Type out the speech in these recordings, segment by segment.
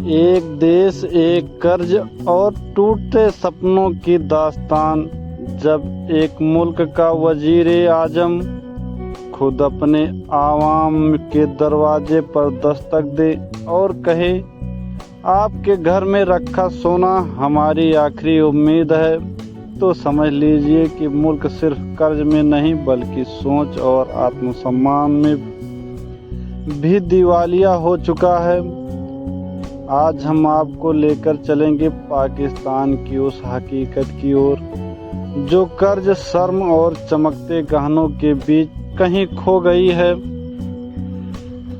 एक देश एक कर्ज और टूटे सपनों की दास्तान। जब एक मुल्क का वजीर आजम खुद अपने आवाम के दरवाजे पर दस्तक दे और कहे, आपके घर में रखा सोना हमारी आखिरी उम्मीद है, तो समझ लीजिए कि मुल्क सिर्फ कर्ज में नहीं बल्कि सोच और आत्मसम्मान में भी दिवालिया हो चुका है। आज हम आपको लेकर चलेंगे पाकिस्तान की उस हकीकत की ओर जो कर्ज, शर्म और चमकते गहनों के बीच कहीं खो गई है।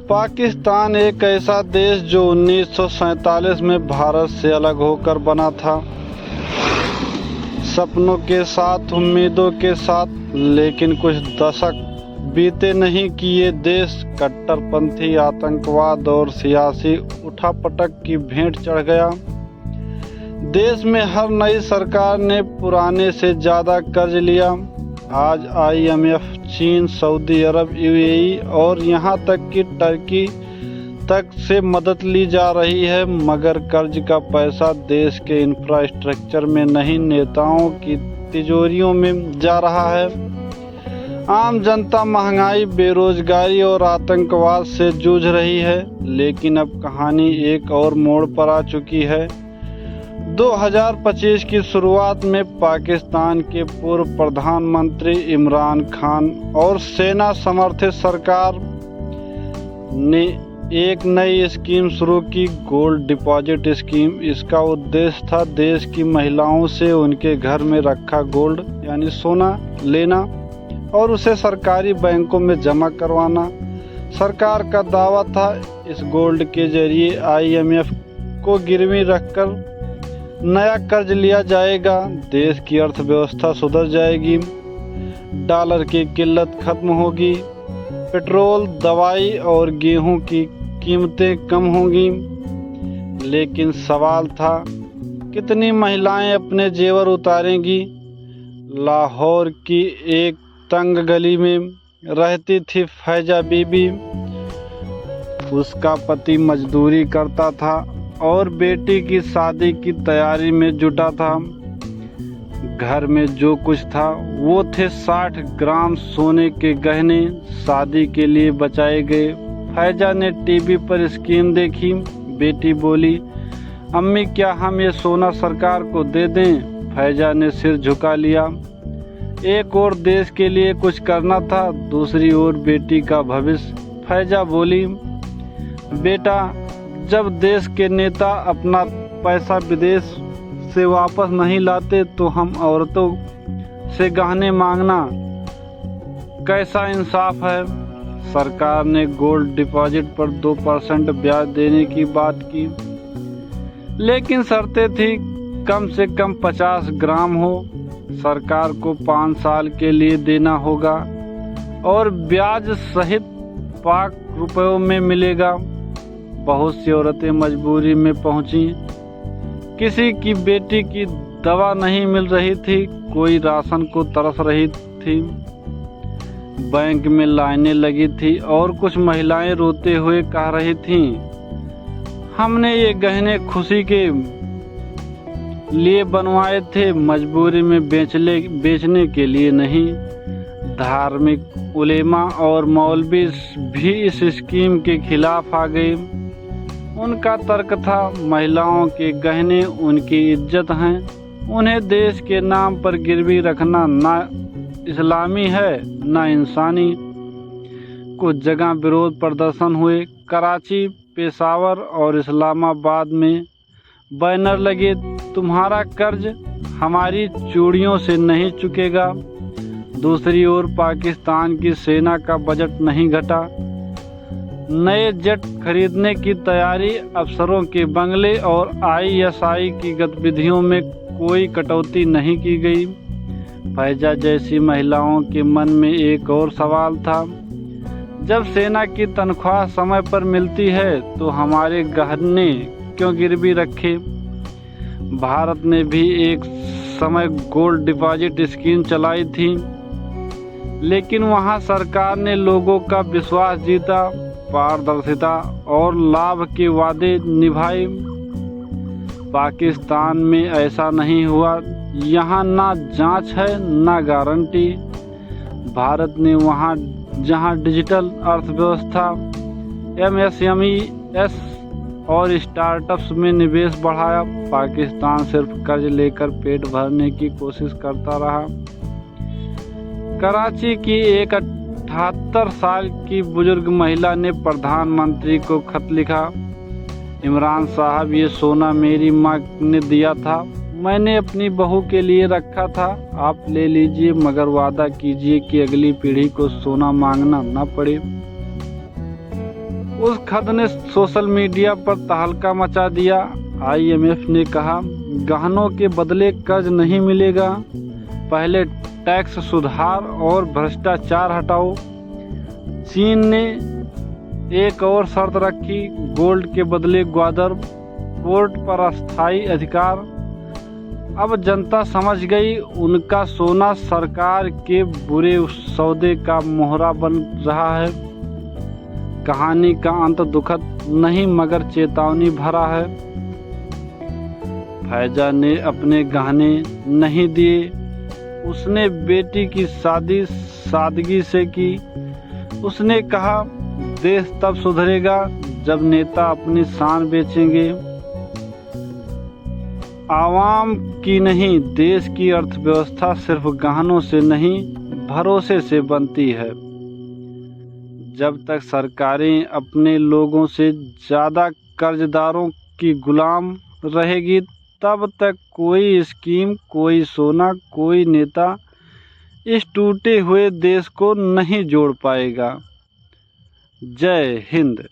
पाकिस्तान एक ऐसा देश जो 1947 में भारत से अलग होकर बना था, सपनों के साथ, उम्मीदों के साथ। लेकिन कुछ दशक बीते नहीं कि ये देश कट्टरपंथी, आतंकवाद और सियासी उठापटक की भेंट चढ़ गया। देश में हर नई सरकार ने पुराने से ज़्यादा कर्ज लिया। आज IMF, चीन, सऊदी अरब, UAE और यहाँ तक कि टर्की तक से मदद ली जा रही है, मगर कर्ज का पैसा देश के इंफ्रास्ट्रक्चर में नहीं, नेताओं की तिजोरियों में जा रहा है। आम जनता महंगाई, बेरोजगारी और आतंकवाद से जूझ रही है। लेकिन अब कहानी एक और मोड़ पर आ चुकी है। 2025 की शुरुआत में पाकिस्तान के पूर्व प्रधानमंत्री इमरान खान और सेना समर्थित सरकार ने एक नई स्कीम शुरू की, गोल्ड डिपॉजिट स्कीम। इसका उद्देश्य था देश की महिलाओं से उनके घर में रखा गोल्ड यानी सोना लेना और उसे सरकारी बैंकों में जमा करवाना। सरकार का दावा था इस गोल्ड के जरिए IMF को गिरवी रखकर नया कर्ज लिया जाएगा, देश की अर्थव्यवस्था सुधर जाएगी, डॉलर की किल्लत खत्म होगी, पेट्रोल, दवाई और गेहूं की कीमतें कम होंगी। लेकिन सवाल था, कितनी महिलाएं अपने जेवर उतारेंगी? लाहौर की एक तंग गली में रहती थी फैजा बीबी। उसका पति मजदूरी करता था और बेटी की शादी की तैयारी में जुटा था। घर में जो कुछ था वो थे 60 ग्राम सोने के गहने, शादी के लिए बचाए गए। फैजा ने टीवी पर स्कीम देखी। बेटी बोली, अम्मी क्या हम ये सोना सरकार को दे दें? फैजा ने सिर झुका लिया। एक और देश के लिए कुछ करना था, दूसरी ओर बेटी का भविष्य। फैजा बोली, बेटा जब देश के नेता अपना पैसा विदेश से वापस नहीं लाते तो हम औरतों से गहने मांगना कैसा इंसाफ है? सरकार ने गोल्ड डिपॉजिट पर 2% ब्याज देने की बात की, लेकिन शर्तें थी कम से कम 50 ग्राम हो, सरकार को 5 साल के लिए देना होगा और ब्याज सहित पाक रुपयों में मिलेगा। बहुत सी औरतें मजबूरी में पहुंची। किसी की बेटी की दवा नहीं मिल रही थी, कोई राशन को तरस रही थी, बैंक में लाइनें लगी थी और कुछ महिलाएं रोते हुए कह रही थीं, हमने ये गहने खुशी के लिए बनवाए थे, मजबूरी में बेचने के लिए नहीं। धार्मिक उलेमा और मौलवी भी इस स्कीम के खिलाफ आ गए। उनका तर्क था, महिलाओं के गहने उनकी इज्जत हैं, उन्हें देश के नाम पर गिरवी रखना ना इस्लामी है ना इंसानी। कुछ जगह विरोध प्रदर्शन हुए। कराची, पेशावर और इस्लामाबाद में बैनर लगे, तुम्हारा कर्ज हमारी चूड़ियों से नहीं चुकेगा। दूसरी ओर पाकिस्तान की सेना का बजट नहीं घटा। नए जेट खरीदने की तैयारी, अफसरों के बंगले और ISI की गतिविधियों में कोई कटौती नहीं की गई। फैजा जैसी महिलाओं के मन में एक और सवाल था, जब सेना की तनख्वाह समय पर मिलती है तो हमारे गहने क्यों गिरवी रखे? भारत ने भी एक समय गोल्ड डिपॉजिट स्कीम चलाई थी, लेकिन वहां सरकार ने लोगों का विश्वास जीता, पारदर्शिता और लाभ के वादे निभाए। पाकिस्तान में ऐसा नहीं हुआ। यहाँ ना जांच है ना गारंटी। भारत ने वहाँ जहाँ डिजिटल अर्थव्यवस्था, MSME और स्टार्टअप्स में निवेश बढ़ाया, पाकिस्तान सिर्फ कर्ज लेकर पेट भरने की कोशिश करता रहा। कराची की एक 78 साल की बुजुर्ग महिला ने प्रधानमंत्री को खत लिखा। इमरान साहब, ये सोना मेरी माँ ने दिया था, मैंने अपनी बहू के लिए रखा था, आप ले लीजिए, मगर वादा कीजिए कि अगली पीढ़ी को सोना मांगना न पड़े। उस खत ने सोशल मीडिया पर तहलका मचा दिया। IMF ने कहा, गहनों के बदले कर्ज नहीं मिलेगा, पहले टैक्स सुधार और भ्रष्टाचार हटाओ। चीन ने एक और शर्त रखी, गोल्ड के बदले ग्वादर पोर्ट पर अस्थायी अधिकार। अब जनता समझ गई, उनका सोना सरकार के बुरे सौदे का मोहरा बन रहा है। कहानी का अंत दुखद नहीं मगर चेतावनी भरा है। फैजा ने अपने गहने नहीं दिए, उसने बेटी की शादी सादगी से की। उसने कहा, देश तब सुधरेगा जब नेता अपनी शान बेचेंगे। आवाम की नहीं, देश की अर्थव्यवस्था सिर्फ गहनों से नहीं, भरोसे से बनती है। जब तक सरकारें अपने लोगों से ज़्यादा कर्जदारों की गुलाम रहेगी, तब तक कोई स्कीम, कोई सोना, कोई नेता इस टूटे हुए देश को नहीं जोड़ पाएगा। जय हिंद।